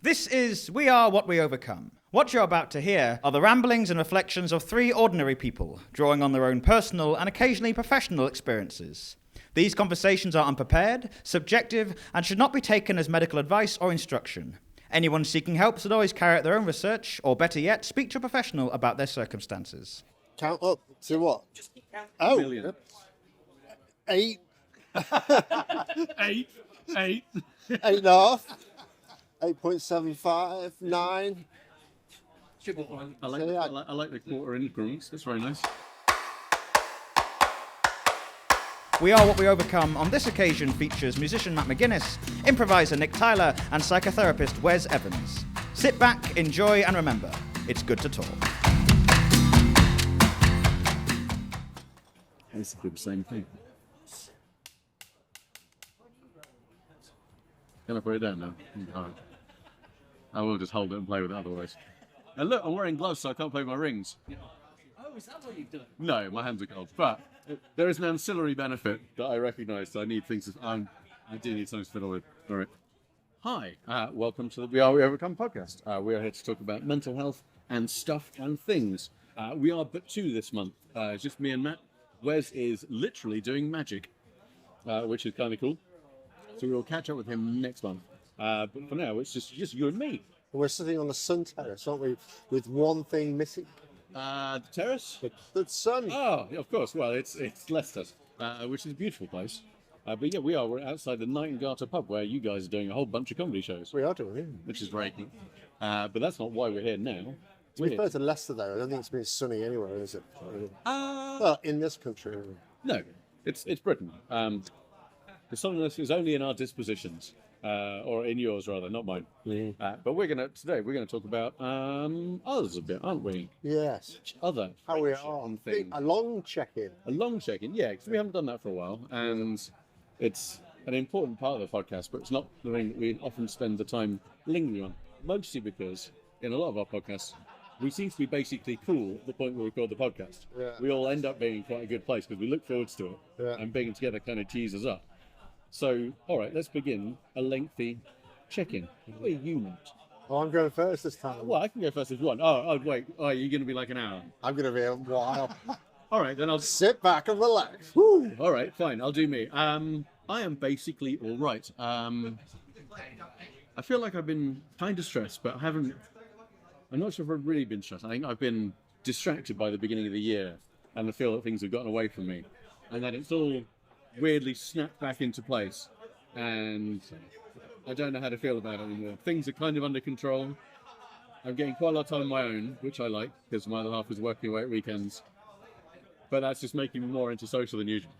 This is We Are What We Overcome. What you're about to hear are the ramblings and reflections of three ordinary people, drawing on their own personal and occasionally professional experiences. These conversations are unprepared, subjective, and should not be taken as medical advice or instruction. Anyone seeking help should always carry out their own research, or better yet, speak to a professional about their circumstances. Count up to what? Oh, Million. 8, 8. 8.5, 8.75, 9. I like the quarter increments. That's very nice. We Are What We Overcome on this occasion features musician Matt McGuinness, improviser Nick Tyler, and psychotherapist Wes Evans. Sit back, enjoy, and remember, it's good to talk. Basically the same thing. Can I put it down now? No. I will just hold it and play with it otherwise. And look, I'm wearing gloves so I can't play my rings. Oh, is that what you've done? No, my hands are cold. But there is an ancillary benefit that I recognise. So I need things. I do need something to fiddle with. All right. Hi, welcome to the We Are We Overcome podcast. We are here to talk about mental health and stuff and things. We are but two this month. It's just me and Matt. Wes is literally doing magic, which is kind of cool. So we'll catch up with him next month. But for now, it's just you and me. We're sitting on the sun terrace, aren't we? With one thing missing. The terrace? The sun. Oh, of course. Well, it's Leicester, which is a beautiful place. But yeah, we're outside the Nightingale pub where you guys are doing a whole bunch of comedy shows. We are doing it. Which is very cool. But that's not why we're here now. To be fair to Leicester, though, I don't think it's been sunny anywhere, is it? Well, in this country. No, it's Britain. The sunniness is only in our dispositions, or in yours rather, not mine. But today we're gonna talk about us a bit, aren't we? Yes. Other How we friendship are. and things. A long check-in. A long check-in, yeah, because we haven't done that for a while, and it's an important part of the podcast, but it's not the thing that we often spend the time lingering on. Mostly because in a lot of our podcasts, we seem to be basically cool at the point where we record the podcast. Yeah. We all end up being in quite a good place because we look forward to it, Yeah. and being together kind of teases us up. So, all right, let's begin a lengthy check-in. How are you, Matt? Oh, I'm going first this time. Well, I can go first if you want. Oh, wait. Oh, you're going to be like an hour. I'm going to be a while. All right, then I'll... Sit back and relax. Woo. All right, fine. I'll do me. I am basically all right. I feel like I've been kind of stressed, but I'm not sure if I've really been stressed. I think I've been distracted by the beginning of the year, and I feel that things have gotten away from me. And then it's all weirdly snapped back into place. And I don't know how to feel about it anymore. Things are kind of under control. I'm getting quite a lot of time on my own, which I like, because my other half is working away at weekends. But that's just making me more antisocial than usual,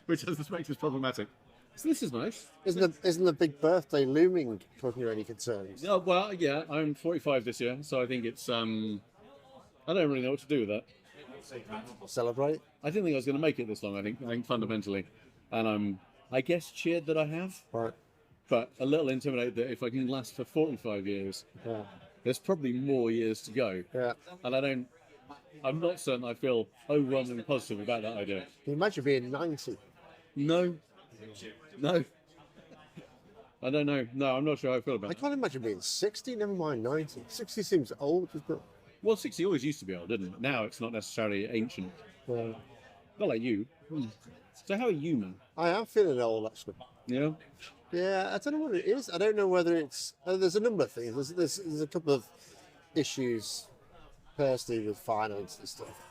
which just makes this problematic. So this is nice. Isn't the big birthday looming, causing you any concerns? Oh, well, yeah, I'm 45 this year, so I think it's, I don't really know what to do with that. Celebrate? I didn't think I was going to make it this long, I think fundamentally. And I'm, I guess, cheered that I have, Right. but a little intimidated that if I can last for 45 years, Yeah. there's probably more years to go. Yeah. And I'm not certain I feel overwhelmingly positive about that idea. Can you imagine being 90? No. I don't know. No, I'm not sure how I feel about I it. can't imagine being 60, never mind 90. 60 seems old, doesn't it? Well, 60 always used to be old, didn't it? Now it's not necessarily ancient. Yeah. Not like you. So how are you, man? I am feeling old, actually. Yeah? Yeah, I don't know what it is. I don't know whether it's... there's a number of things. There's a couple of issues personally with finance and stuff,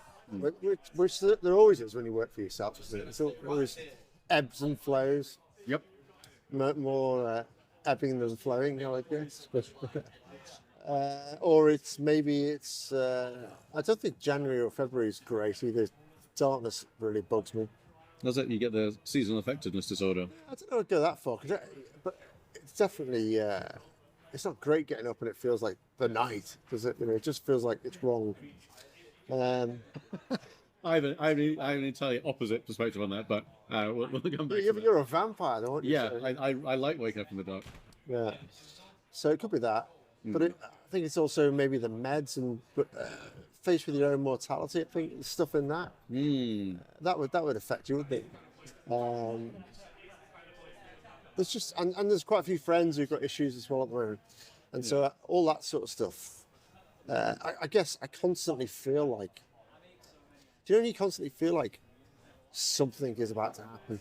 which there always is when you work for yourself, isn't it? It's always ebbs and flows. Yep. More ebbing than flowing, I guess. Or maybe I don't think January or February is great either. Darkness really bugs me. Does it? You get the seasonal affectiveness disorder. I don't know if I'd go that far, but it's definitely, it's not great getting up and it feels like the night, does it? It just feels like it's wrong. I have an entirely opposite perspective on that, but we'll come back to that. You're a vampire, though, aren't you? Yeah, So, I like waking up in the dark. yeah. So it could be that. But I think it's also maybe the meds and faced with your own mortality. I think stuff in that that would affect you, wouldn't it? There's just and there's quite a few friends who've got issues as well at the moment. And so all that sort of stuff. I guess I constantly feel like. Do you know when you constantly feel like something is about to happen?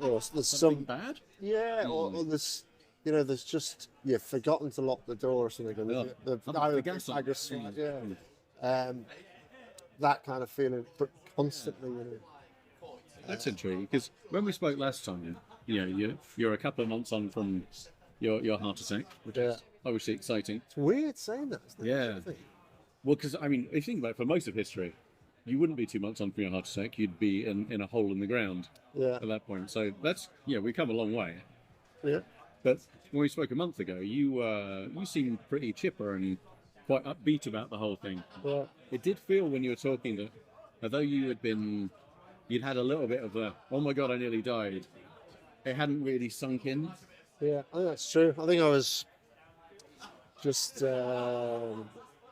Or there's Something bad? yeah, or there's there's just you've forgotten to lock the door or something. And The gas on. That kind of feeling, but constantly. That's intriguing because when we spoke last time, you're a couple of months on from your heart attack, which is obviously exciting. It's weird saying that, isn't it? Yeah. Well, because I mean, if you think about it, for most of history, you wouldn't be 2 months on from your heart attack. You'd be in a hole in the ground at that point. So that's we've come a long way. Yeah. But when we spoke a month ago, you seemed pretty chipper and quite upbeat about the whole thing. Yeah. It did feel when you were talking that although you'd had a little bit of a, oh my God, I nearly died, it hadn't really sunk in. Yeah, I think that's true. I think I was just, I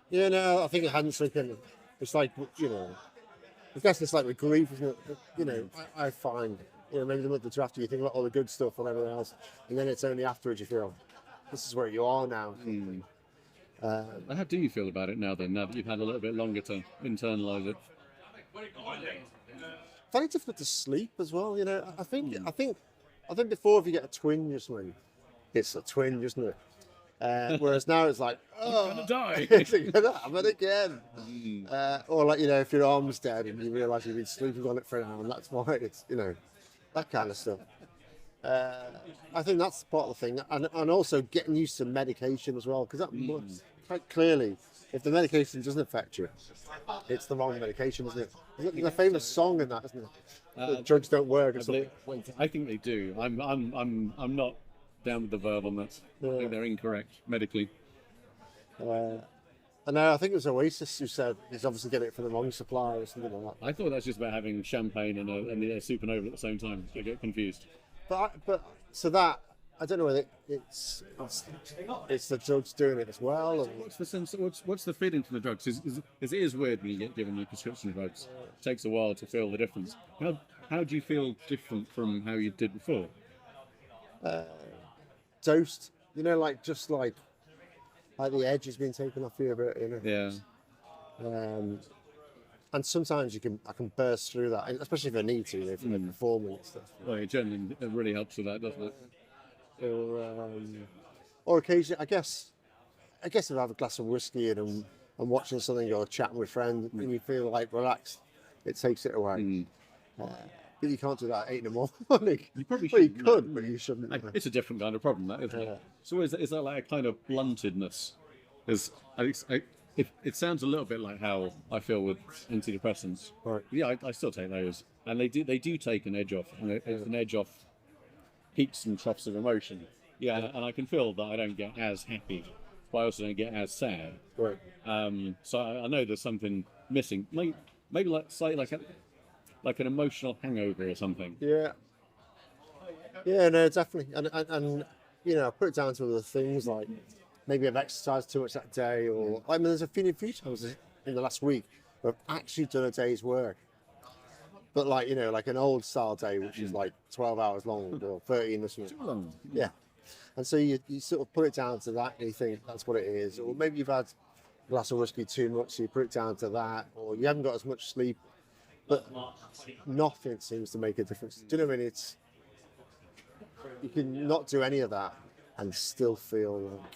think it hadn't sunk in. It's like, I guess it's like with grief, isn't it? I find, maybe the month or two after you think about all the good stuff and everything else, and then it's only afterwards you feel, this is where you are now. How do you feel about it now then, now that you've had a little bit longer to internalise it? Very difficult to sleep as well, I think before if you get a twinge or something, it's a twinge, isn't it? Whereas now it's like, oh, I'm gonna die. it's gonna happen again. Or like, if your arm's dead and you realise you've been sleeping on it for an hour and that's why it's, that kind of stuff. I think that's part of the thing. And also getting used to medication as well, because that must, quite clearly, if the medication doesn't affect you, it's the wrong medication, isn't it? There's a famous song in that, isn't it? The drugs don't work or something. I think they do. I'm not down with the verb on that. I think they're incorrect medically. And I think it was Oasis who said he's obviously getting it from the wrong supplier or something like that. I thought that's just about having champagne and a supernova at the same time. I get confused. But so that I don't know whether it's the drugs doing it as well. And What's the sense? What's the feeling from the drugs? It is weird when you get given your prescription drugs. It takes a while to feel the difference. How do you feel different from how you did before? dosed, like just like the edge has been taken off you a bit, Yeah. And sometimes I can burst through that, especially if I need to, if I'm performing and stuff. Well, it really helps with that, doesn't it? Or occasionally, I guess if I have a glass of whiskey and I'm watching something or chatting with friends and you feel like relaxed, it takes it away. But you can't do that at 8 in the morning. You probably well, you shouldn't, could, no. but you shouldn't. It's a different kind of problem, that, isn't it? So is that like a kind of bluntedness? It sounds a little bit like how I feel with antidepressants. Right. Yeah, I still take those, and they do take an edge off, and it's an edge off peaks and troughs of emotion. Yeah, and I can feel that I don't get as happy, but I also don't get as sad. Right. So I know there's something missing. Maybe like an emotional hangover or something. Yeah. Yeah, no, definitely. And I put it down to other things like maybe I've exercised too much that day, or there's a few times in the last week where I've actually done a day's work. But like an old style day, which is like 12 hours long or 13 or something. Too long. Yeah. And so you sort of put it down to that and you think that's what it is. Or maybe you've had a glass of whiskey too much, so you put it down to that. Or you haven't got as much sleep. But nothing seems to make a difference. Do you know what I mean? You can not do any of that and still feel like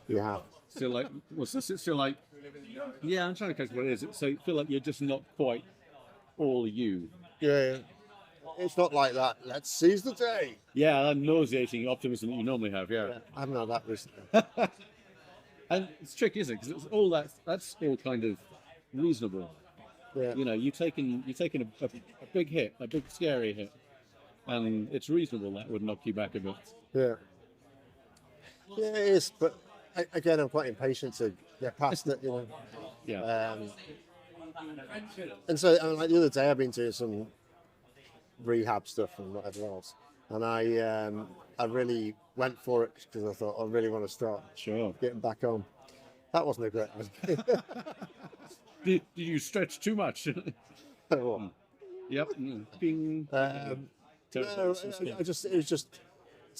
you have. Still like, yeah, I'm trying to catch what it is. So you feel like you're just not quite all you. Yeah. It's not like that. Let's seize the day. Yeah, that nauseating optimism that you normally have, yeah. I haven't had that recently. And it's tricky, isn't it? Because all that's all kind of reasonable. Yeah. You've taken a big hit, a big scary hit, and it's reasonable that would knock you back a bit. Yeah. Yeah, it is. But again, I'm quite impatient to get past it, Yeah. And so, like the other day, I've been doing some rehab stuff and whatever else, and I really went for it because I thought I really want to start getting back on. That wasn't a great idea. Did you stretch too much? What? Yep. Bing. No, it was just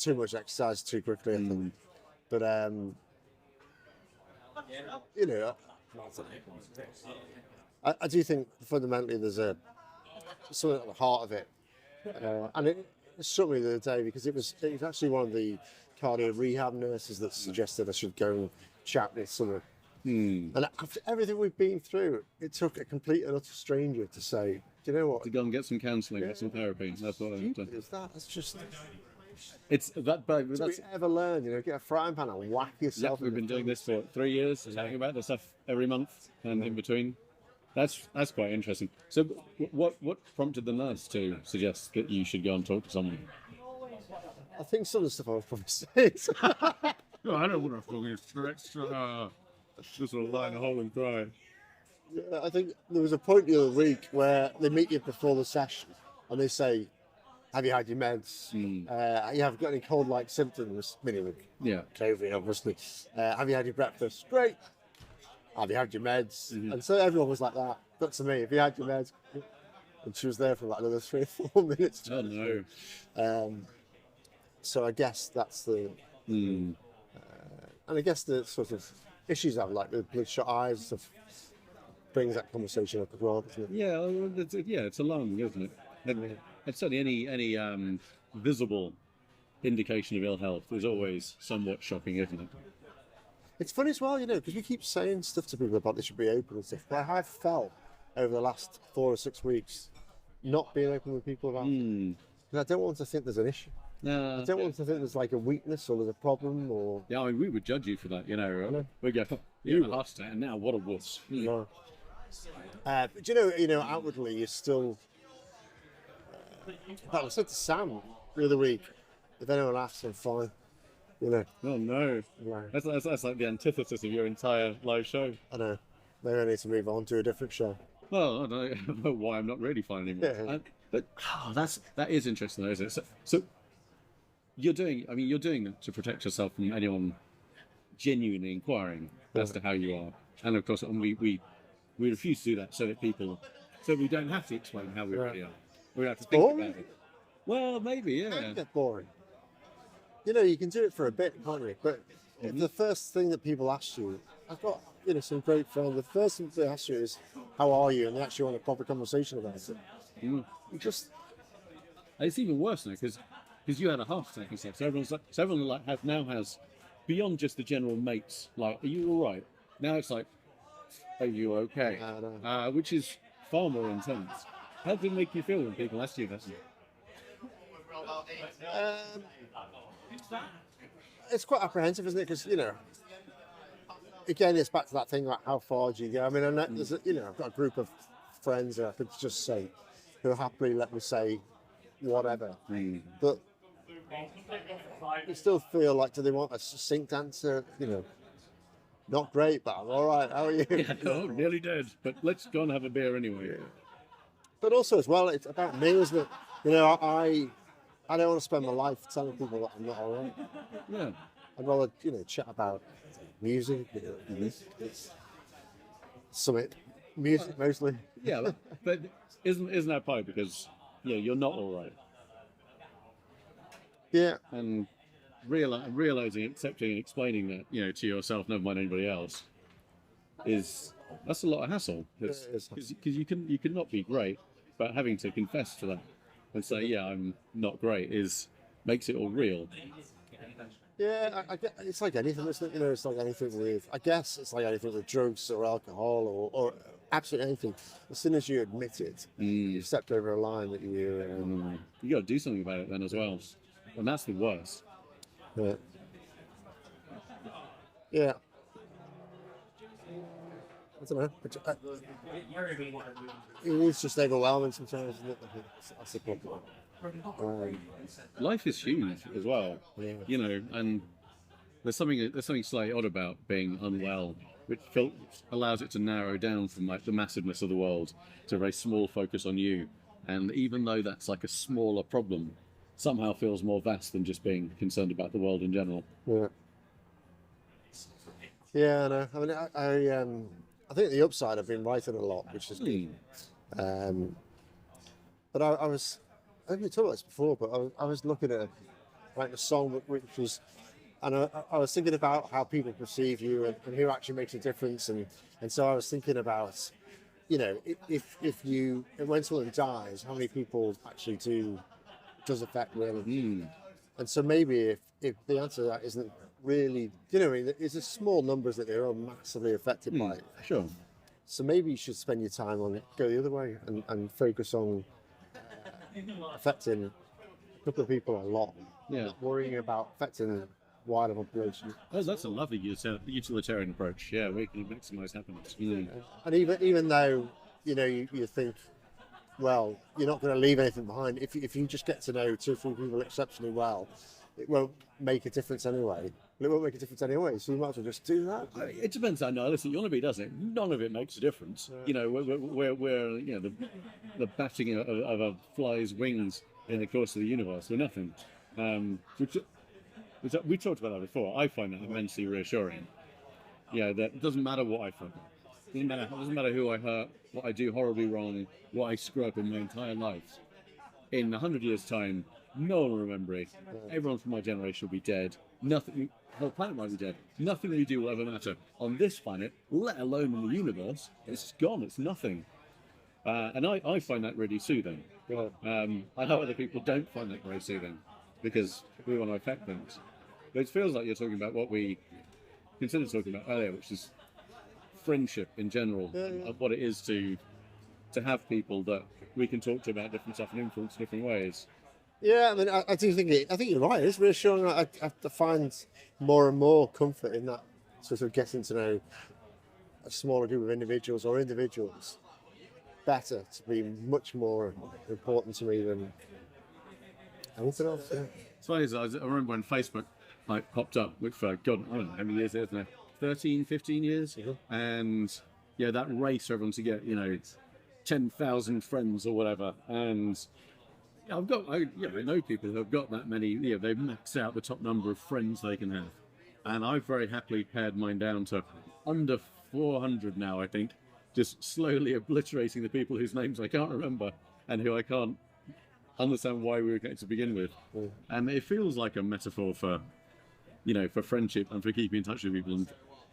too much exercise too quickly, I think. But you know, I do think fundamentally there's something at the heart of it, and it struck me the other day because it was actually one of the cardio rehab nurses that suggested I should go and chat with someone. And after everything we've been through, it took a complete and utter stranger to say, "Do you know what? To go and get some counselling, get some therapy. That's what I have to. Is that? That's just. It's that, but Do that's. we ever learn? You know, get a frying pan and whack Yeah, yourself. we've been doing this for 3 years, talking about this stuff every month and in between. That's quite interesting. So, what prompted the nurse to suggest that you should go and talk to someone? I think some of the stuff I was probably saying. No, I don't want to focus for extra. Just sort of lie in a hole and cry. Yeah, I think there was a point the other week where they meet you before the session and they say, "Have you had your meds? You have got any cold-like symptoms?" Meaning Yeah. COVID, obviously. Have you had your breakfast? Great. Have you had your meds? And so everyone was like that. But to me, have you had your meds? And she was there for like another 3 or 4 minutes. Oh no. So I guess that's the, and I guess the sort of issues I have, like with bloodshot eyes and stuff, brings that conversation up as well, doesn't it? Yeah, well, it's alarming, isn't it? And certainly any visible indication of ill health is always somewhat shocking, isn't it? It's funny as well, you know, because we keep saying stuff to people about they should be open and stuff, but I've felt over the last 4 or 6 weeks not being open with people about it. Because I don't want to think there's an issue. No. I don't want to think there's like a weakness or there's a problem or... Yeah, I mean, we would judge you for that, you know. We go, you had a heart attack, and now what a wuss. No. But you know, outwardly you're still... I said to Sam the other week, if anyone asks, I'm fine. You know. Oh no. Right. That's like the antithesis of your entire live show. I know. Maybe I need to move on to a different show. Well, I don't know why I'm not really fine anymore. Yeah. But that is interesting, though, isn't it? So you're doing it to protect yourself from anyone genuinely inquiring as to how you are, and of course, we refuse to do that so we don't have to explain how we really are. We don't have to think boring. about it. Well, maybe, It yeah. can get boring. You know, you can do it for a bit, can't you? But if the first thing that people ask you, I've got, you know, some great friends, the first thing they ask you is, how are you? And they actually want a proper conversation about it. You just... It's even worse now because you had a heart attack and stuff. So everyone now has beyond just the general mates. Like, are you all right? Now it's like, are you okay? Which is far more intense. How does it make you feel when people ask you that? It's quite apprehensive, isn't it? Because, you know, again, it's back to that thing like how far do you go? I mean, there's you know, I've got a group of friends who I could just say, who happily let me say whatever. But you still feel like, do they want a succinct answer? You know, not great, but I'm all right. How are you? Yeah, no, nearly dead. But let's go and have a beer anyway. But also as well, it's about me, isn't it? You know, I don't want to spend my life telling people that I'm not all right. Yeah. I'd rather, you know, chat about music, summit, music mostly. Yeah, but isn't that part because you're not all right, Yeah. and realizing, accepting, and explaining that to yourself, never mind anybody else, that's a lot of hassle. Because you can not be great, but having to confess to that and say I'm not great makes it all real. Yeah, it's like anything, isn't it? You know, it's like anything with, I guess it's like anything with drugs or alcohol or absolutely anything. As soon as you admit it, you've stepped over a line that you got to do something about it then as well, and that's the worst. Yeah. I don't know. It is just overwhelming sometimes, isn't it? I think that's the problem. Life is huge as well, and there's something slightly odd about being unwell, which allows it to narrow down from like the massiveness of the world to a very small focus on you. And even though that's like a smaller problem, somehow feels more vast than just being concerned about the world in general. Yeah. Yeah, I know. I mean, I think the upside, I've been writing a lot, which is good. But I think we talked about this before, but I was looking at writing a song which was, and I was thinking about how people perceive you and who actually makes a difference, and so I was thinking about, you know, when someone dies, how many people actually does affect really. And so maybe if the answer to that isn't really, you know, it's a small numbers that they're all massively affected by it. Sure. So maybe you should spend your time on it, go the other way, and focus on affecting a couple of people a lot. Yeah. Not worrying about affecting wider population. Oh, that's a lovely utilitarian approach. Yeah, we can maximise happiness. And even though, you know, you think, well, you're not going to leave anything behind. If you just get to know 2 or 3 people exceptionally well, it won't make a difference anyway. It won't make a difference anyway, so you might as well just do that. It depends. I know. Listen, Yonaby does it. None of it makes a difference. You know, we're you know, the batting of a fly's wings in the course of the universe. We're nothing. Which we talked about that before. I find that immensely reassuring. Yeah, that it doesn't matter what I find. It doesn't matter who I hurt, what I do horribly wrong, what I screw up in my entire life. In 100 years' time, no one will remember it. Everyone from my generation will be dead. Nothing. The whole planet might be dead. Nothing we do will ever matter on this planet, let alone in the universe. It's gone. It's nothing. And I find that really soothing. I know other people don't find that very soothing because we want to affect things. But it feels like you're talking about what we considered talking about earlier, which is friendship in general, of what it is to have people that we can talk to about different stuff and influence different ways. Yeah, I mean, I do think I think you're right. It's reassuring. I find more and more comfort in that sort of getting to know a smaller group of individuals or individuals better to be much more important to me than anything else. Yeah. It's funny, I remember when Facebook popped up, which for God, I don't know how many years it is now, 13, 15 years, and yeah, that race for everyone to get, you know, 10,000 friends or whatever, and I know people who have got that many. You know, they've maxed out the top number of friends they can have, and I've very happily pared mine down to under 400 now. I think, just slowly obliterating the people whose names I can't remember and who I can't understand why we were connected to begin with. And it feels like a metaphor for, you know, for friendship and for keeping in touch with people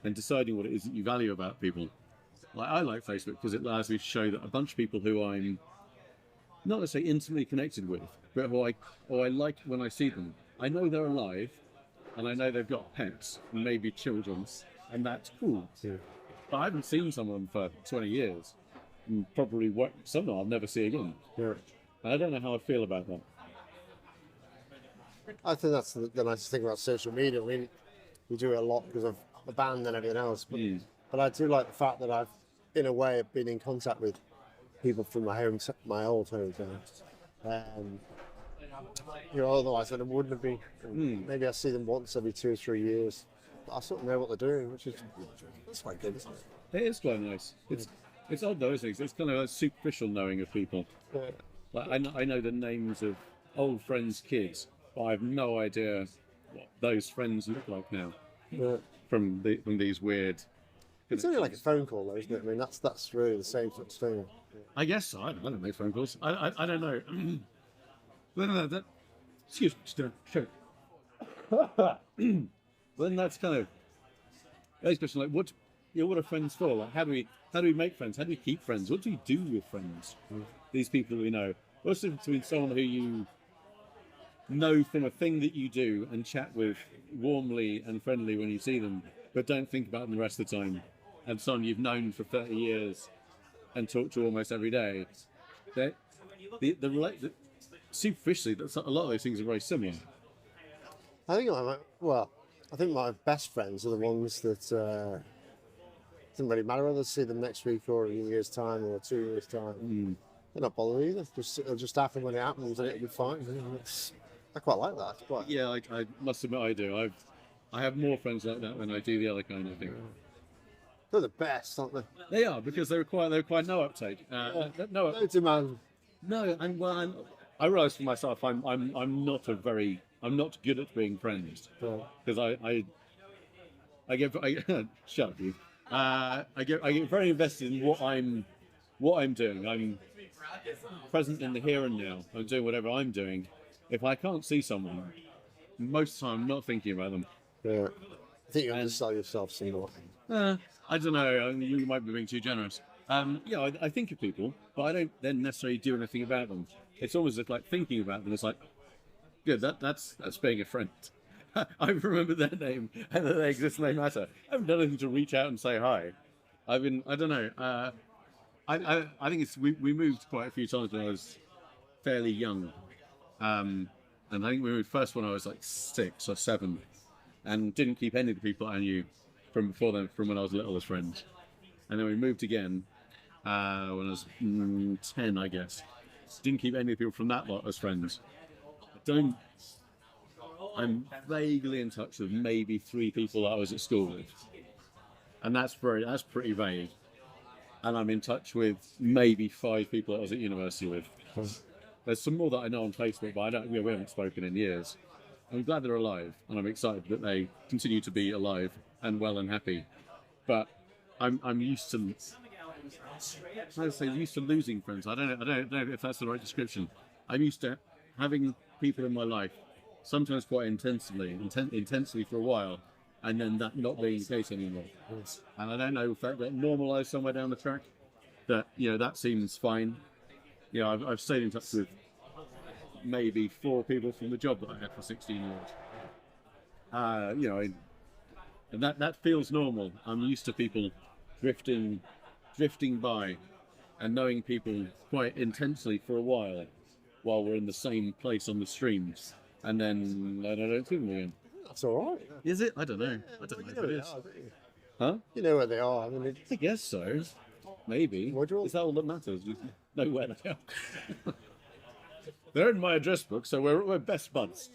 and deciding what it is that you value about people. Like I like Facebook because it allows me to show that a bunch of people who I'm not necessarily intimately connected with, but who I like when I see them. I know they're alive, and I know they've got pets and maybe children, and that's cool. Yeah. But I haven't seen some of them for 20 years, and probably some of them I'll never see again. Yeah. And I don't know how I feel about that. I think that's the nicest thing about social media. I mean, we do it a lot because of the band and everything else, but I do like the fact that I've, in a way, been in contact with people from my old hometown. You know, otherwise I wouldn't have been. Maybe I see them once every 2 or 3 years. I sort of know what they're doing, which is that's quite good, isn't it? It is quite nice. It's odd though, isn't it? It's kind of a superficial knowing of people. Yeah. Like I know the names of old friends' kids, but I have no idea what those friends look like now. Yeah. From these weird. It's only like a phone call, though, isn't it? I mean, that's really the same sort of thing. I guess so. I don't make phone calls. I don't know. No, excuse me. Sure. Then that's kind of next question. Like, what are friends for? Like, how do we make friends? How do we keep friends? What do we do with friends? These people that we know. What's the difference between someone who you know from a thing that you do and chat with warmly and friendly when you see them, but don't think about them the rest of the time, and someone you've known for 30 years and talk to almost every day? Superficially, a lot of those things are very similar. I think my best friends are the ones that doesn't really matter whether I see them next week or in a year's time or 2 years' time. They're not bothered either. It'll just happen when it happens, and it'll be fine. I quite like that. Yeah, I must admit I do. I have more friends like that than I do the other kind of thing. They're the best, aren't they? They are, because they require no uptake. No demand. No, and I realise for myself, I'm not good at being friends, because I get shut up you. I get very invested in what I'm doing. I'm present in the here and now. I'm doing whatever I'm doing. If I can't see someone, most of the time I'm not thinking about them. Yeah. I think you undersell yourself somewhat. I don't know. You might be being too generous. I think of people, but I don't then necessarily do anything about them. It's almost like thinking about them. It's like, good. That's being a friend. I remember their name and that they exist and they matter. I haven't done anything to reach out and say hi. I don't know. I think we moved quite a few times when I was fairly young, and I think we moved first when I was like 6 or 7, and didn't keep any of the people I knew from before then, from when I was little, as friends. And then we moved again when I was 10, I guess. Didn't keep any of the people from that lot as friends. I'm vaguely in touch with maybe 3 people that I was at school with, and that's pretty vague. And I'm in touch with maybe 5 people that I was at university with. There's some more that I know on Facebook, but we haven't spoken in years. I'm glad they're alive, and I'm excited that they continue to be alive and well and happy. But I'm used to, used to losing friends. I don't know if that's the right description. I'm used to having people in my life, sometimes quite intensely for a while, and then that not being the case anymore. And I don't know if that got normalised somewhere down the track. That seems fine. I've stayed in touch with maybe 4 people from the job that I had for 16 years. And that feels normal. I'm used to people drifting by and knowing people quite intensely for a while we're in the same place on the streams, and then I don't see them again. That's all right. Is it? I don't know. I don't know if it is. Huh? You know where they are. I mean, I guess so. Maybe. Is that all that matters? You know where they are. They're in my address book, so we're best buds.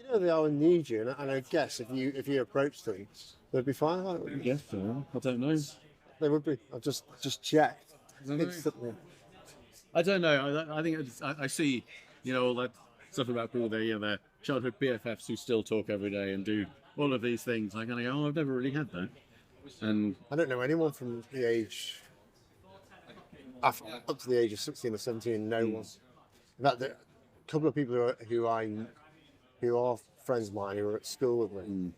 you know they are and need you, and I guess if you approach them, they'd be fine. I guess so. I don't know. They would be. I've just checked I don't know. instantly. I don't know. I think I see, all that stuff about people, their childhood BFFs who still talk every day and do all of these things. I kind of go, I've never really had that. And I don't know anyone from the age up to the age of 16 or 17. No one. In fact, a couple of people who are friends of mine who were at school with me.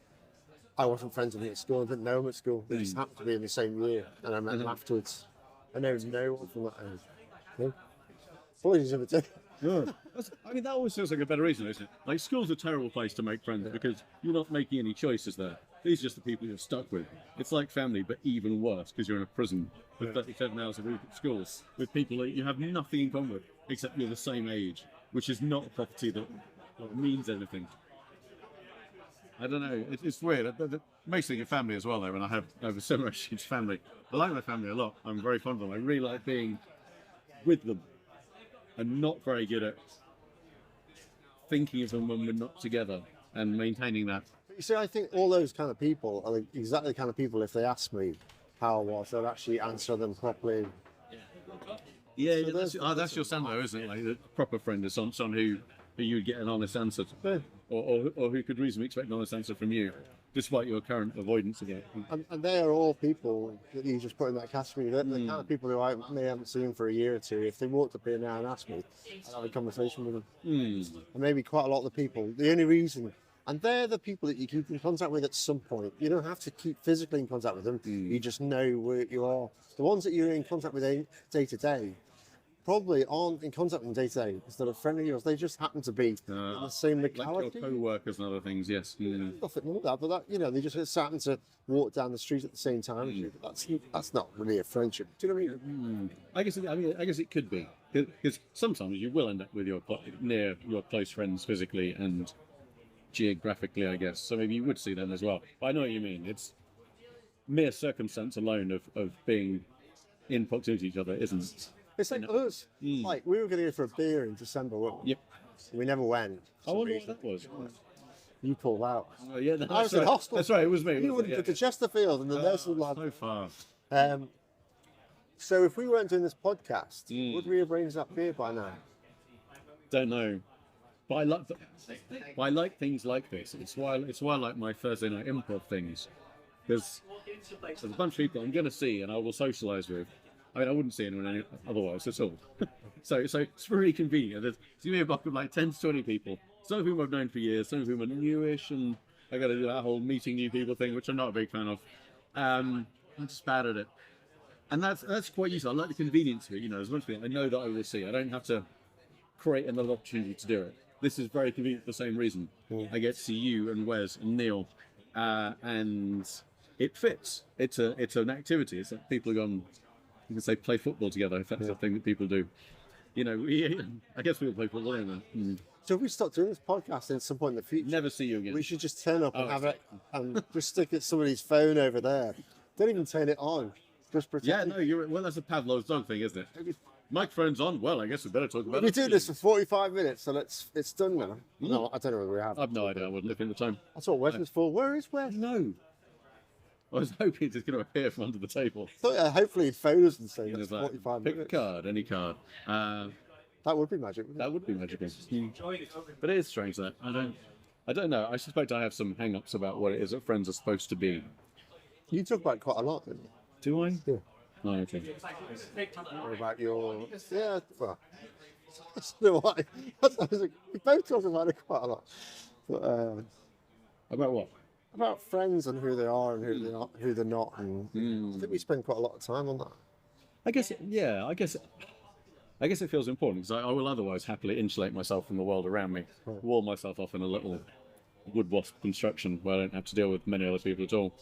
I wasn't friends with them at school. I didn't know them at school. They just happened to be in the same year, and I met them afterwards. I know no one from that age. No. Apologies if it's yeah. That always feels like a better reason, isn't it? Like, school's a terrible place to make friends because you're not making any choices there. These are just the people you're stuck with. It's like family, but even worse because you're in a prison with 37 hours a week at school with people that you have nothing in common with except you're the same age, which is not a property that means anything. I don't know. It's weird. It makes me think of family as well, though, and I have a similar huge family. I like my family a lot. I'm very fond of them. I really like being with them. And not very good at thinking of them when we're not together and maintaining that. You see, I think all those kind of people are exactly the kind of people, if they ask me how I was, I'll actually answer them properly. Yeah, so that's your standard, though, isn't it? Like, the proper friend is someone who you'd get an honest answer to, or who could reasonably expect an honest answer from you, despite your current avoidance of it. And they are all people that you just put in that category. They're the kind of people who I may haven't seen for a year or two. If they walked up here now and asked me, I'd have a conversation with them. And maybe quite a lot of the people. The only reason, and they're the people that you keep in contact with at some point. You don't have to keep physically in contact with them. You just know where you are. The ones that you're in contact with day to day probably aren't in contact with them day to day instead of friendly yours. They just happen to be in the same locality. Like your co-workers and other things, yes. Nothing wrong with that, but that, they just happen to walk down the street at the same time as you. But that's not really a friendship. Do you know what I mean? I guess it could be, because sometimes you will end up with near your close friends physically and geographically, I guess. So maybe you would see them as well. But I know what you mean. It's mere circumstance alone of being in proximity to each other isn't. It's like us. Like, we were going to go for a beer in December, weren't we? Yep. We never went. I wonder what that was. You pulled out. Oh, yeah, I was in hostel. That's right, it was me. You went to Chesterfield and the nursing lab. So far. So if we weren't doing this podcast, would we have arranged that beer by now? Don't know. But I like things like this. It's why I like my Thursday night improv things. There's a bunch of people I'm going to see and I will socialise with. I mean, I wouldn't see anyone otherwise at all. So it's really convenient. There's going to be a block of like 10 to 20 people. Some of whom I've known for years, some of whom are newish, and I got to do that whole meeting new people thing, which I'm not a big fan of. I'm just bad at it. And that's quite useful. I like the convenience of it. There's much thing I know that I will see. I don't have to create another opportunity to do it. This is very convenient for the same reason. I get to see you and Wes and Neil, and it fits. It's an activity. It's like people are gone. You can say play football together if that's a thing that people do. I guess we'll play football anyway. So if we start doing this podcast at some point in the future, Never see you again. we should just turn up and have it and just stick it somebody's phone over there. Don't even turn it on. Just pretend. Yeah, no, well, that's a Pavlov's dog thing, isn't it? Microphone's on. Well, I guess we better talk about it. We do this for 45 minutes, so it's done now. No, I don't know whether we have. I've no idea. I wasn't looking at the time. That's what Wes was for. Where is Wes? No. I was hoping it's going to appear from under the table. Hopefully he'd phone us and say It's it's like, 45 pick minutes. a card, any card. That would be magic, wouldn't it? That would be magical. But it is strange that I don't know. I suspect I have some hang-ups about what it is that friends are supposed to be. You talk about it quite a lot, don't you? Do I? Yeah. Oh, okay. What about your... Yeah, well... I don't know why. We both talk about it quite a lot. But, About what? about friends and who they are and who they're not. And I think we spend quite a lot of time on that. I guess it feels important because I will otherwise happily insulate myself from the world around me, wall myself off in a little wood wasp construction where I don't have to deal with many other people at all.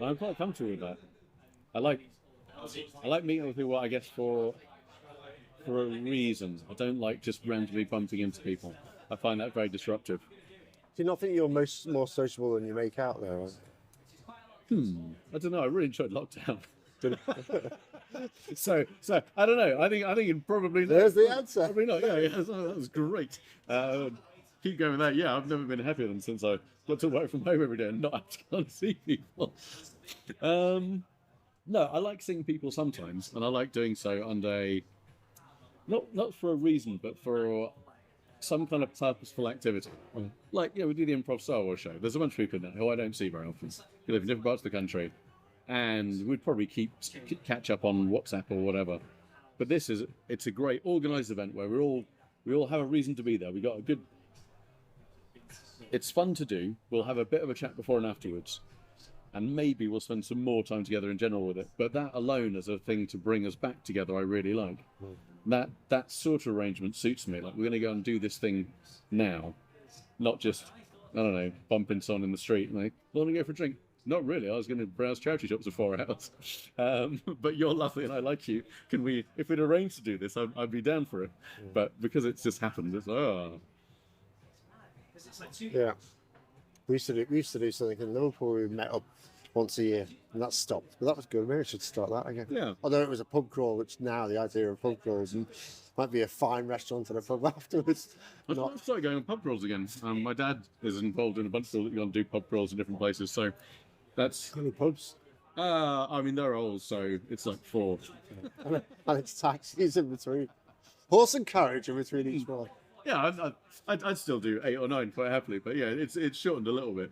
I'm quite comfortable with that. I like meeting other people, I guess, for a reason. I don't like just randomly bumping into people. I find that very disruptive. Do you not think you're more sociable than you make out, though? I don't know. I really enjoyed lockdown. so I don't know. I think it probably. There's the answer. Probably not. Yeah, that was great. Keep going with that. Yeah, I've never been happier than since I got to work from home every day and not have to go and see people. No, I like seeing people sometimes, and I like doing so under not for a reason, but for some kind of purposeful activity. Like, we do the Improv Star Wars show. There's a bunch of people in there who I don't see very often. Who live in different parts of the country. And we'd probably catch up on WhatsApp or whatever. But it's a great organised event where we all have a reason to be there. We got a good... It's fun to do. We'll have a bit of a chat before and afterwards. And maybe we'll spend some more time together in general with it. But that alone as a thing to bring us back together, I really like. That sort of arrangement suits me. Like, we're going to go and do this thing now, not just, I don't know, bumping someone in the street and like, want to go for a drink? Not really. I was going to browse charity shops for 4 hours. But you're lovely and I like you. Can we, if we'd arranged to do this, I'd be down for it. But because it's just happened, it's Yeah. We used to do something in Liverpool. We met up once a year, and that stopped. But that was good. Maybe we should start that again. Yeah. Although it was a pub crawl, which now the idea of pub crawls might be a fine restaurant and a pub afterwards. I've started going on pub crawls again. My dad is involved in a bunch of people that go and do pub crawls in different places. So that's... How many pubs? I mean, they're old, so it's like 4. And it's taxis in between. Horse and carriage in between each one. Yeah, I'd still do 8 or 9 quite happily, but yeah, it's shortened a little bit.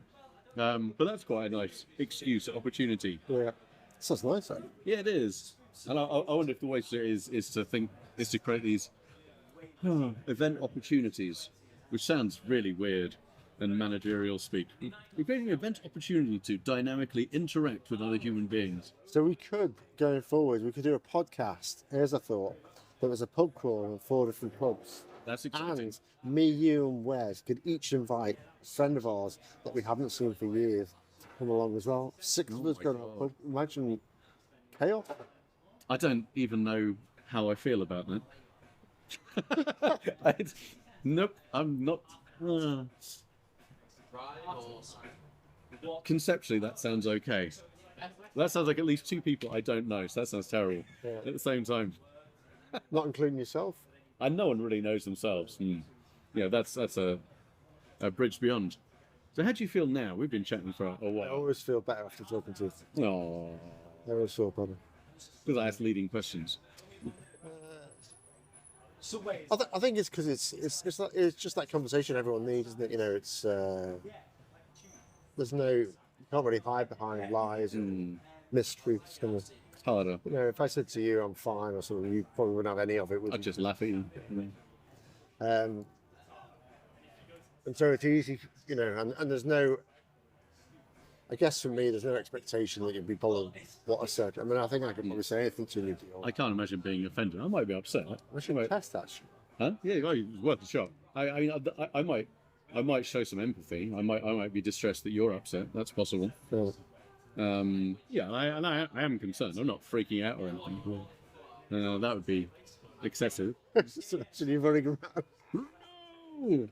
But that's quite a nice excuse, opportunity. Yeah. Sounds nice, though. Yeah, it is. And I wonder if the way to do it is to create these event opportunities, which sounds really weird and managerial speak. We're creating an event opportunity to dynamically interact with other human beings. So we could, going forward, we could do a podcast. Here's a thought. There was a pub crawl in 4 different pubs. That's exciting. And me, you, and Wes could each invite a friend of ours that we haven't seen for years to come along as well. 6 of us going to a pub. Imagine chaos. I don't even know how I feel about that. Nope, I'm not. Conceptually, that sounds okay. That sounds like at least 2 people I don't know, so that sounds terrible. Yeah. At the same time, Not including yourself. and no one really knows themselves. That's a bridge beyond. So how do you feel now? We've been chatting for a I while. always feel better after talking to you. Oh, I always feel better. because I ask leading questions. I think it's because it's just that conversation everyone needs, isn't it? It's there's no, you can't really hide behind lies and mistruths. It's harder. You know, if I said to you I'm fine or something, you probably wouldn't have any of it. Would I'd you? just laugh at you. And so it's easy, you know, and there's no, I guess for me, there's no expectation that you'd be following what I said. I mean, I think I could probably say anything to you. I can't imagine being offended. I might be upset. I should test that shit. Huh? Yeah, well, it's worth a shot. I mean, I might show some empathy. I might be distressed that you're upset. That's possible. Yeah. I am concerned. I'm not freaking out or anything. That would be excessive. So you're running around.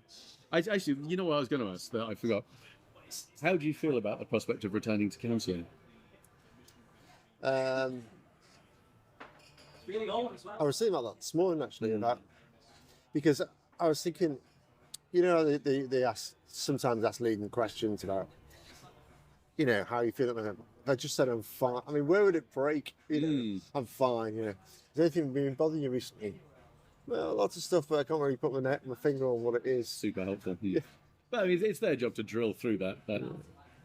Actually, you know what I was going to ask that I forgot. How do you feel about the prospect of returning to counselling? I was thinking about that this morning actually, about because I was thinking, you know, they sometimes ask leading questions about, you know, how you feel at the moment. I just said I'm fine. I mean, where would it break? You know, I'm fine. You know, has anything been bothering you recently? Well, lots of stuff, but I can't really put my finger on what it is. Super helpful. Yeah. But I mean, it's their job to drill through that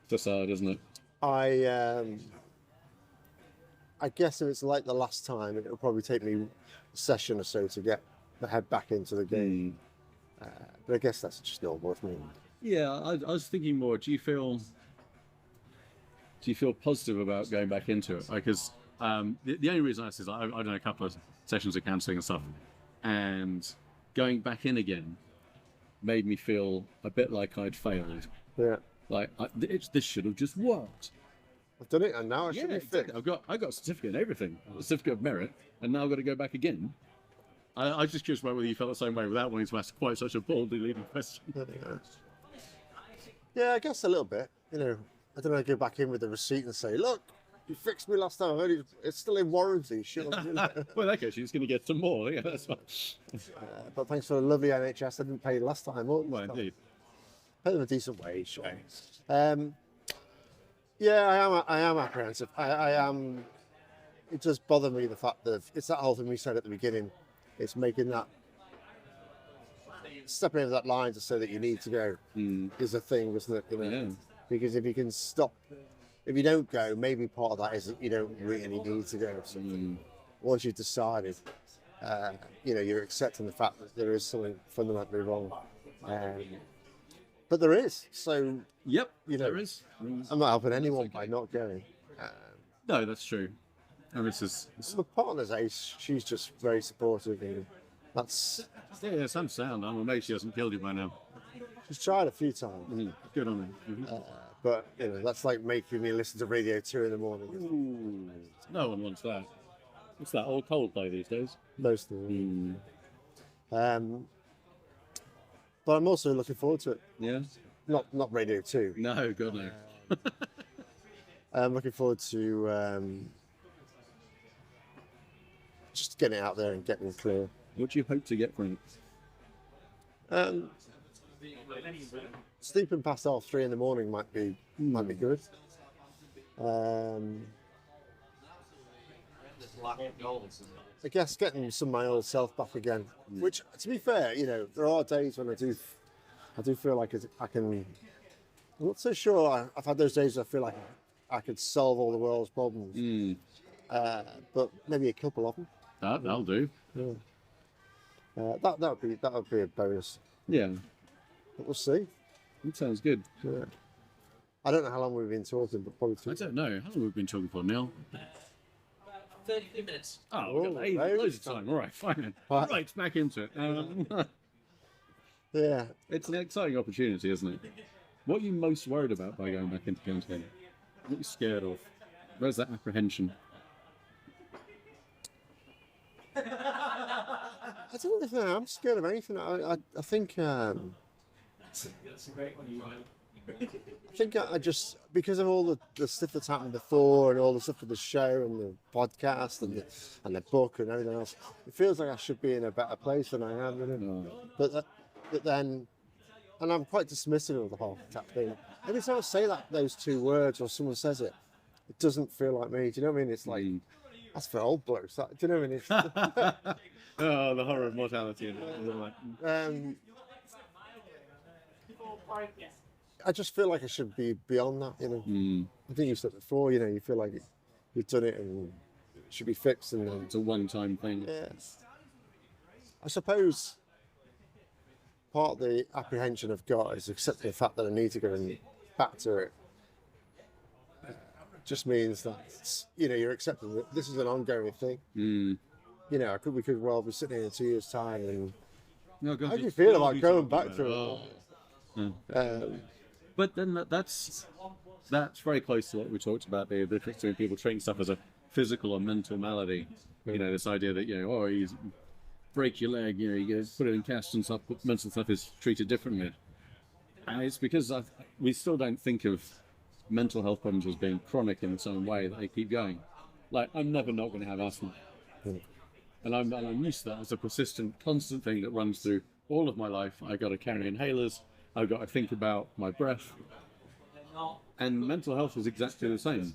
facade, isn't it? I guess if it's like the last time, it'll probably take me a session or so to get my head back into the game. But I guess that's just normal for me. Yeah, I was thinking more. Do you feel positive about going back into it? Because the only reason I ask is I've done a couple of sessions of counselling and stuff, and going back in again made me feel a bit like I'd failed. Yeah. Like this should have just worked. I've done it, and now I should be fit. Exactly. I got a certificate and everything, a certificate of merit, and now I've got to go back again. I was just curious about whether you felt the same way without wanting to ask quite such a boldly leading question. Yeah, I guess a little bit. You know, I don't know, go back in with the receipt and say, look, you fixed me last time. It's still in warranty. Sure. Well, in that case, she's going to get some more. Yeah, that's fine. But thanks for the lovely NHS. I didn't pay last time. Well, indeed. Pay them a decent wage. Sure. Yeah, I am apprehensive. I am. It does bother me the fact that it's that whole thing we said at the beginning. It's making that stepping over that line to say that you need to go is a thing, isn't it? You know? Yeah. Because if you can stop, if you don't go, maybe part of that is that you don't really need to go. So once you've decided, you know, you're accepting the fact that there is something fundamentally wrong. But there is. So Yep, you know, there is. I'm not helping anyone by not going. No, that's true. And this is My partner's ace. She's just very supportive. And that's yeah, some sound. I'm amazed she hasn't killed you by now. she's tried a few times, Good on her. but you know that's like making me listen to Radio 2 in the morning. Ooh, no one wants that. What's that old Coldplay these days? Most of them. But I'm also looking forward to it. Yeah. Not Radio 2. No, God no. I'm looking forward to just getting it out there and getting clear. What do you hope to get from it? Sleeping past 3:30 in the morning might be good. I guess getting some of my old self back again. Which, to be fair, you know, there are days when I do feel like I can. I'm not so sure. I've had those days where I feel like I could solve all the world's problems. But maybe a couple of them. That'll do. That would be a bonus. Yeah, But we'll see. that sounds good. Yeah. I don't know how long we've been talking, but probably I don't know. How long have we been talking for, Neil? 33 minutes. Oh, we've got loads of time. All right, fine. Right. Right, back into it. Yeah. It's an exciting opportunity, isn't it? What are you most worried about by going back into counselling? What are you scared of? Where's that apprehension? I don't think I'm scared of anything. I think That's a great one. I think I just, because of all the stuff that's happened before and all the stuff with the show and the podcast and the book and everything else, it feels like I should be in a better place than I am. You know? But then, and I'm quite dismissive of the whole thing. Every time I say those two words or someone says it, it doesn't feel like me. Do you know what I mean? It's like, that's for old blokes. Do you know what I mean? Oh, the horror of mortality. I just feel like I should be beyond that, you know. I think you've said before, you know, you feel like you've done it and should be fixed, and then It's a one-time thing. yes. I suppose part of the apprehension I've got is accepting the fact that I need to go and back to it. Just means that you're accepting that this is an ongoing thing. We could well be sitting here in 2 years' time, and No, how do you feel about going back to it? Oh. But then that's very close to what we talked about, the difference between people treating stuff as a physical or mental malady. This idea that you break your leg, you go put it in cast and stuff, but mental stuff is treated differently. And it's because we still don't think of mental health problems as being chronic in the same way that they keep going. Like, I'm never not going to have asthma. And I'm used to that as a persistent, constant thing that runs through all of my life. I've got to carry inhalers. I've got to think about my breath. And mental health is exactly the same.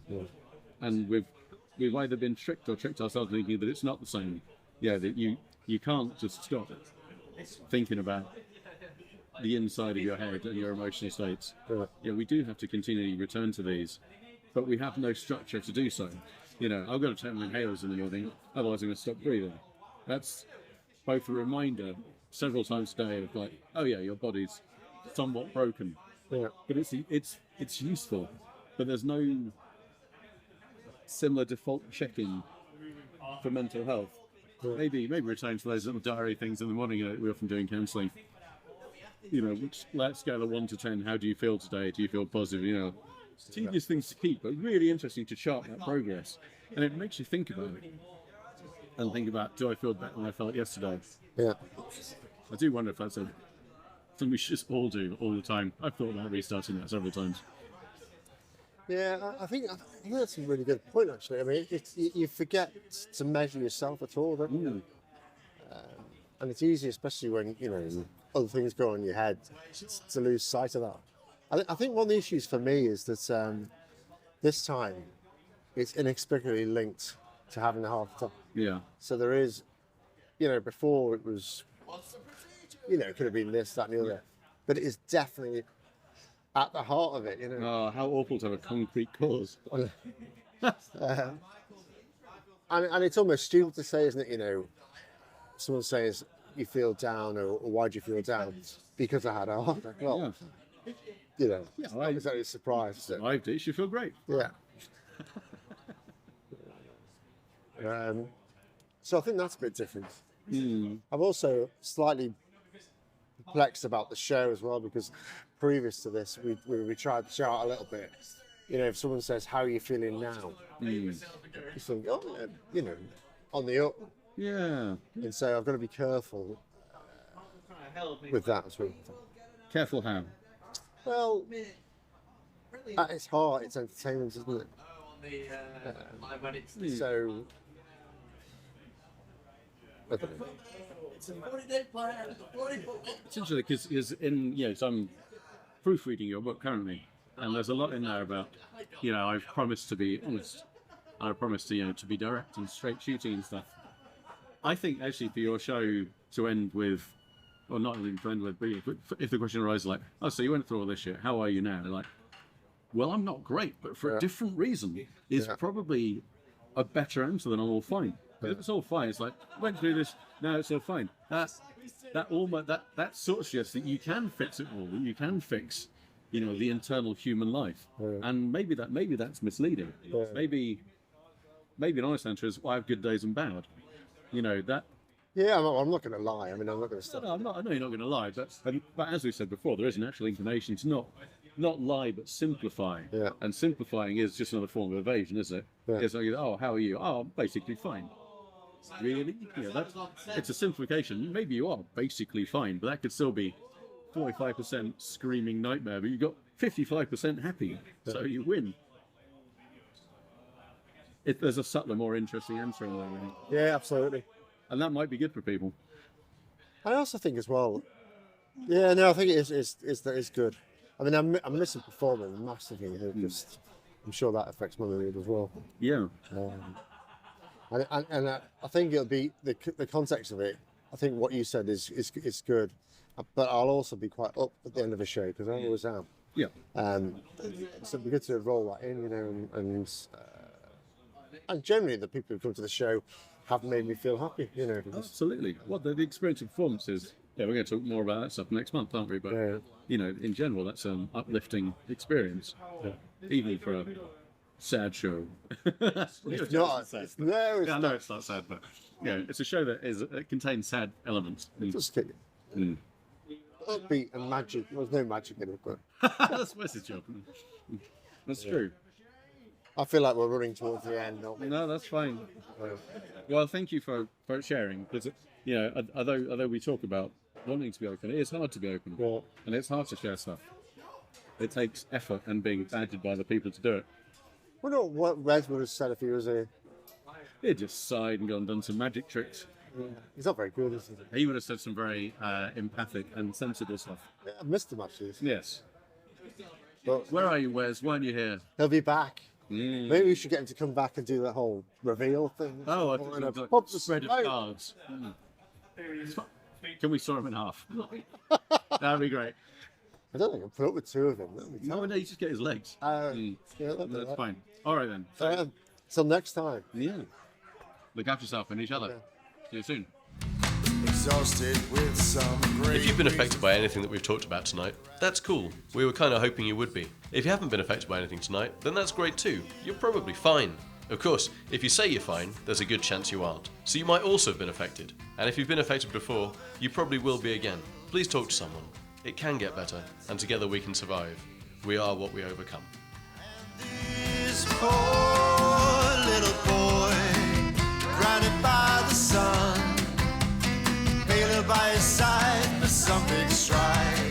And we've either been tricked or tricked ourselves thinking that it's not the same. Yeah, that you can't just stop thinking about the inside of your head and your emotional states. We do have to continually return to these, but we have no structure to do so. I've got to take my inhalers in the morning, otherwise I'm going to stop breathing. That's both a reminder several times a day of like, oh yeah, your body's somewhat broken. But it's useful, but there's no similar default check-in for mental health. Maybe return to those little diary things in the morning. We often do in counselling. Let's scale of 1 to 10. How do you feel today? Do you feel positive? Tedious things to keep, but really interesting to chart that progress. And it makes you think about it. And think about, do I feel better than I felt yesterday? Yeah. I do wonder if that's something we should just all do all the time. I've thought about restarting that several times. Yeah, I think that's a really good point, actually. I mean, you forget to measure yourself at all, don't you? And it's easy, especially when, other things go on in your head, to lose sight of that. I think one of the issues for me is that this time it's inexplicably linked to having a heart attack. Yeah. So there is, before it was, it could have been this, that, and the other. But it is definitely at the heart of it, Oh, how awful to have a concrete cause. And it's almost stupid to say, isn't it? Someone says you feel down, or why do you feel down? Because I had a heart attack. Well, I'm exactly surprised. Survived it. You feel great. Yeah. So I think that's a bit different. I'm also slightly perplexed about the show as well, because previous to this, we tried to chart a little bit. If someone says, "How are you feeling now?" You think, "Oh, on the up." Yeah. And so I've got to be careful with that as well. Careful how? Well, at its heart, it's entertainment, isn't it? So, I don't know. It's interesting because so I'm proofreading your book currently, and there's a lot in there about, I've promised to be honest, and I promised to be direct and straight shooting and stuff. I think actually for your show to end with, or not even to end with, but if the question arises like, oh, so you went through all this shit, how are you now? They're like, well, I'm not great, but for a different reason is probably a better answer than I'm all fine. If it's all fine, it's like, went through this, now it's all fine. That sort of suggests that you can fix it all, that you can fix, the internal human life. And maybe that's misleading. Maybe an honest answer is, well, I have good days and bad. That. Yeah, I'm not going to lie. I mean, I'm not going to stop. No, I know you're not going to lie, but as we said before, there is a natural inclination to not lie, but simplify. Yeah. And simplifying is just another form of evasion, isn't it? Yeah. It's like, oh, how are you? Oh, I'm basically fine. Really? It's a simplification. Maybe you are basically fine, but that could still be 45% screaming nightmare, but you got 55% happy, so you win. There's a subtler, more interesting answer in there, I think. Yeah, absolutely. And that might be good for people. I also think as well. Yeah, no, I think it's good. I mean, I'm missing performing massively. I'm sure that affects my mood as well. Yeah. And I think it'll be the context of it. I think what you said is good, but I'll also be quite up at the end of the show because I always am. Yeah. So it'd be good to roll that in, and And generally, the people who come to the show have made me feel happy. Absolutely. Well, the experience of performance is, we're going to talk more about that stuff next month, aren't we? But, in general, that's an uplifting experience, even for a sad show. It's not. Sad. No, it's I not. know it's not sad, but it's a show that contains sad elements. Just kidding. Upbeat and magic. There's no magic in it, but That's his job. That's true. I feel like we're running towards the end. Aren't we? No, that's fine. Well, thank you for sharing, because although we talk about wanting to be open, it is hard to be open, Yeah. and it's hard to share stuff. It takes effort and being badgered by the people to do it. I wonder what Rez would have said if he was a. He just sighed and gone and done some magic tricks. He's not very good, is he? He would have said some very empathic and sensible stuff. Yeah, I've missed him actually. Yes. But Where are you, Wes? Why aren't you here? he'll be back. Maybe we should get him to come back and do that whole reveal thing. Oh, I Or thought in it a was pub a spread of smoke. cards. Can we saw him in half? That'd be great. I don't think I'll put up with two of them. That'd be No, tough. no, you just get his legs. Yeah, that'd be That's right. fine. All right then. Till next time. Yeah. Look after yourself and each other. See you soon. Exhausted with some great If you've been affected by anything that we've talked about tonight, that's cool. We were kind of hoping you would be. If you haven't been affected by anything tonight, then that's great too. You're probably fine. Of course, if you say you're fine, there's a good chance you aren't. So you might also have been affected. And if you've been affected before, you probably will be again. Please talk to someone. It can get better, and together we can survive. We are what we overcome. This poor little boy, grounded by the sun, Baylor by his side for some big stride.